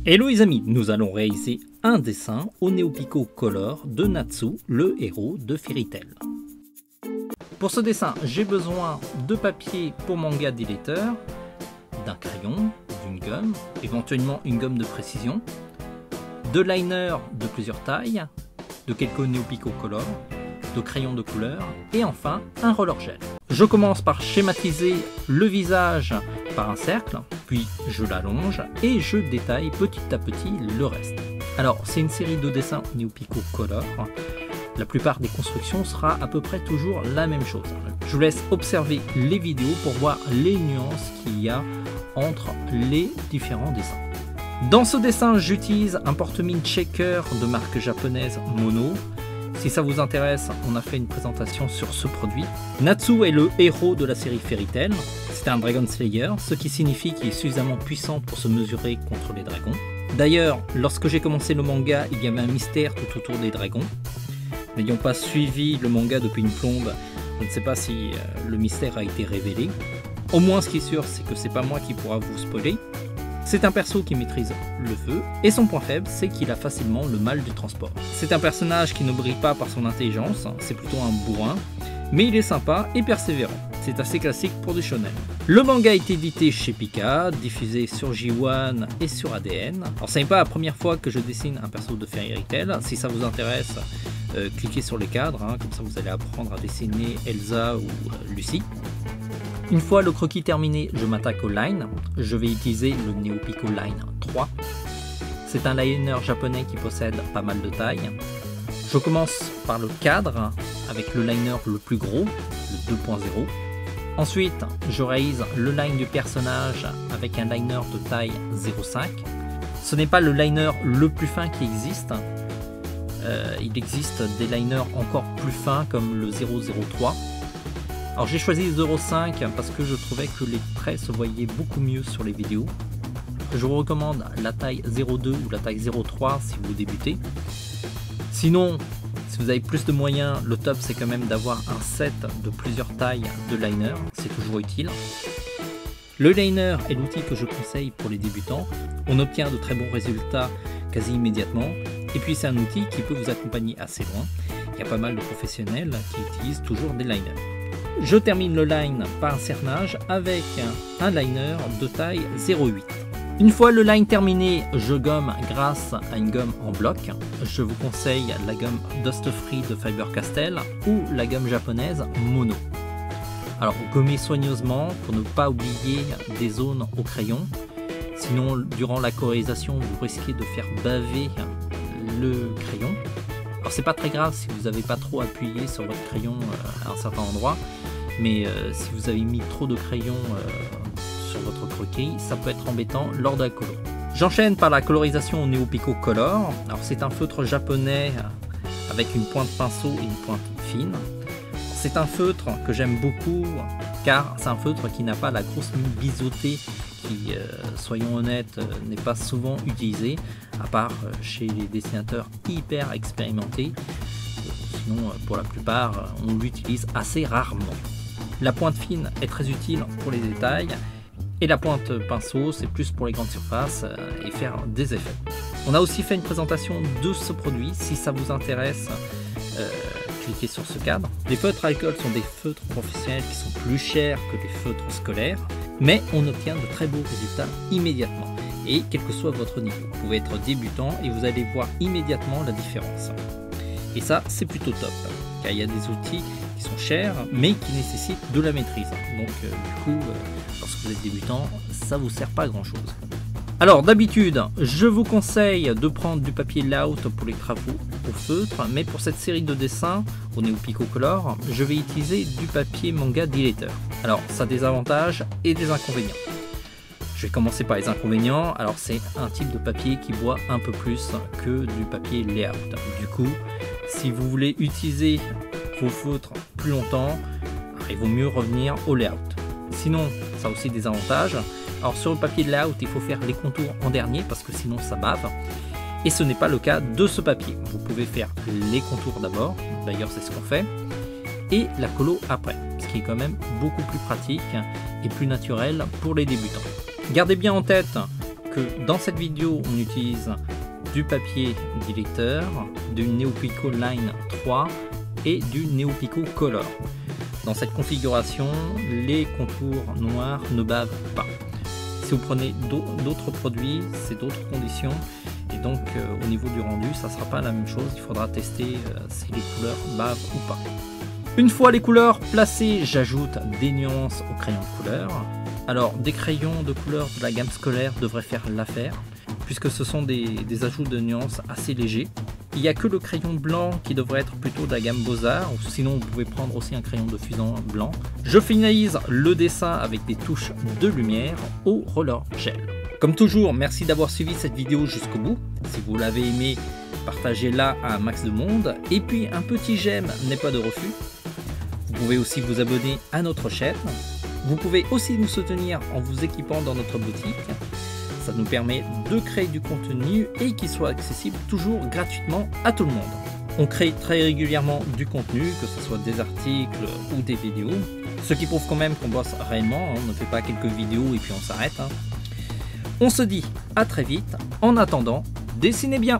Hello les amis, nous allons réaliser un dessin au Neopico Color de Natsu, le héros de Fairy Tail. Pour ce dessin, j'ai besoin de papier pour manga d'éditeur, d'un crayon, d'une gomme, éventuellement une gomme de précision, de liners de plusieurs tailles, de quelques Neopico Color, de crayons de couleur et enfin un roller gel. Je commence par schématiser le visage par un cercle, puis je l'allonge et je détaille petit à petit le reste. Alors c'est une série de dessins Neopico Color. La plupart des constructions sera à peu près toujours la même chose. Je vous laisse observer les vidéos pour voir les nuances qu'il y a entre les différents dessins. Dans ce dessin, j'utilise un porte-mine shaker de marque japonaise Mono. Si ça vous intéresse, on a fait une présentation sur ce produit. Natsu est le héros de la série Fairy Tail. C'est un Dragon Slayer, ce qui signifie qu'il est suffisamment puissant pour se mesurer contre les dragons. D'ailleurs, lorsque j'ai commencé le manga, il y avait un mystère tout autour des dragons. N'ayant pas suivi le manga depuis une plombe, je ne sais pas si le mystère a été révélé. Au moins, ce qui est sûr, c'est que c'est pas moi qui pourra vous spoiler. C'est un perso qui maîtrise le feu, et son point faible, c'est qu'il a facilement le mal du transport. C'est un personnage qui ne brille pas par son intelligence, c'est plutôt un bourrin, mais il est sympa et persévérant. C'est assez classique pour du shonen. Le manga a été édité chez Pika, diffusé sur J1 et sur ADN. Alors ce n'est pas la première fois que je dessine un perso de Fairy Tail. Si ça vous intéresse, cliquez sur les cadres, comme ça vous allez apprendre à dessiner Elsa ou Lucie. Une fois le croquis terminé, je m'attaque au line. Je vais utiliser le Neopico Line 3. C'est un liner japonais qui possède pas mal de tailles. Je commence par le cadre avec le liner le plus gros, le 2.0. Ensuite, je réalise le line du personnage avec un liner de taille 0.5. Ce n'est pas le liner le plus fin qui existe. Il existe des liners encore plus fins comme le 0.03. Alors j'ai choisi 0.5 parce que je trouvais que les traits se voyaient beaucoup mieux sur les vidéos. Je vous recommande la taille 0.2 ou la taille 0.3 si vous débutez. Sinon, si vous avez plus de moyens, le top c'est quand même d'avoir un set de plusieurs tailles de liner, c'est toujours utile. Le liner est l'outil que je conseille pour les débutants. On obtient de très bons résultats quasi immédiatement. Et puis c'est un outil qui peut vous accompagner assez loin. Il y a pas mal de professionnels qui utilisent toujours des liners. Je termine le line par un cernage avec un liner de taille 0.8. Une fois le line terminé, je gomme grâce à une gomme en bloc. Je vous conseille la gomme Dust Free de Faber-Castell ou la gomme japonaise Mono. Alors gommez soigneusement pour ne pas oublier des zones au crayon. Sinon, durant la colorisation, vous risquez de faire baver le crayon. Alors c'est pas très grave si vous n'avez pas trop appuyé sur votre crayon à un certain endroit, mais si vous avez mis trop de crayon sur votre croquis, ça peut être embêtant lors de la colo. J'enchaîne par la colorisation au Neopico Color. Alors c'est un feutre japonais avec une pointe pinceau et une pointe fine. C'est un feutre que j'aime beaucoup car c'est un feutre qui n'a pas la grosse mine biseautée qui, soyons honnêtes, n'est pas souvent utilisé, à part chez les dessinateurs hyper expérimentés. Sinon, pour la plupart, on l'utilise assez rarement. La pointe fine est très utile pour les détails, et la pointe pinceau, c'est plus pour les grandes surfaces et faire des effets. On a aussi fait une présentation de ce produit, si ça vous intéresse. Cliquez sur ce cadre. Les feutres alcool sont des feutres professionnels qui sont plus chers que les feutres scolaires, mais on obtient de très beaux résultats immédiatement. Et quel que soit votre niveau, vous pouvez être débutant et vous allez voir immédiatement la différence. Et ça, c'est plutôt top, car il y a des outils qui sont chers, mais qui nécessitent de la maîtrise. Donc du coup, lorsque vous êtes débutant, ça vous sert pas à grand chose. Alors d'habitude, je vous conseille de prendre du papier layout pour les travaux au feutre, mais pour cette série de dessins au Neopico Color, je vais utiliser du papier manga d'éditeur. Alors ça a des avantages et des inconvénients. Je vais commencer par les inconvénients. Alors c'est un type de papier qui boit un peu plus que du papier layout. Du coup, si vous voulez utiliser vos feutres plus longtemps, il vaut mieux revenir au layout. Sinon, ça a aussi des avantages. Alors sur le papier de layout, il faut faire les contours en dernier parce que sinon ça bave. Et ce n'est pas le cas de ce papier. Vous pouvez faire les contours d'abord, d'ailleurs c'est ce qu'on fait, et la colo après, ce qui est quand même beaucoup plus pratique et plus naturel pour les débutants. Gardez bien en tête que dans cette vidéo, on utilise du papier d'électeur, du NeoPico Line 3 et du NeoPico Color. Dans cette configuration, les contours noirs ne bavent pas. Si vous prenez d'autres produits, c'est d'autres conditions. Et donc au niveau du rendu, ça ne sera pas la même chose. Il faudra tester si les couleurs bavent ou pas. Une fois les couleurs placées, j'ajoute des nuances au crayon de couleur. Alors des crayons de couleur de la gamme scolaire devraient faire l'affaire, puisque ce sont des ajouts de nuances assez légers. Il n'y a que le crayon blanc qui devrait être plutôt de la gamme Beaux-Arts, ou sinon vous pouvez prendre aussi un crayon de fusain blanc. Je finalise le dessin avec des touches de lumière au roller gel. Comme toujours, merci d'avoir suivi cette vidéo jusqu'au bout. Si vous l'avez aimé, partagez-la à un max de monde. Et puis un petit j'aime n'est pas de refus. Vous pouvez aussi vous abonner à notre chaîne. Vous pouvez aussi nous soutenir en vous équipant dans notre boutique. Ça nous permet de créer du contenu et qu'il soit accessible toujours gratuitement à tout le monde. On crée très régulièrement du contenu, que ce soit des articles ou des vidéos. Ce qui prouve quand même qu'on bosse réellement, on ne fait pas quelques vidéos et puis on s'arrête. On se dit à très vite. En attendant, dessinez bien!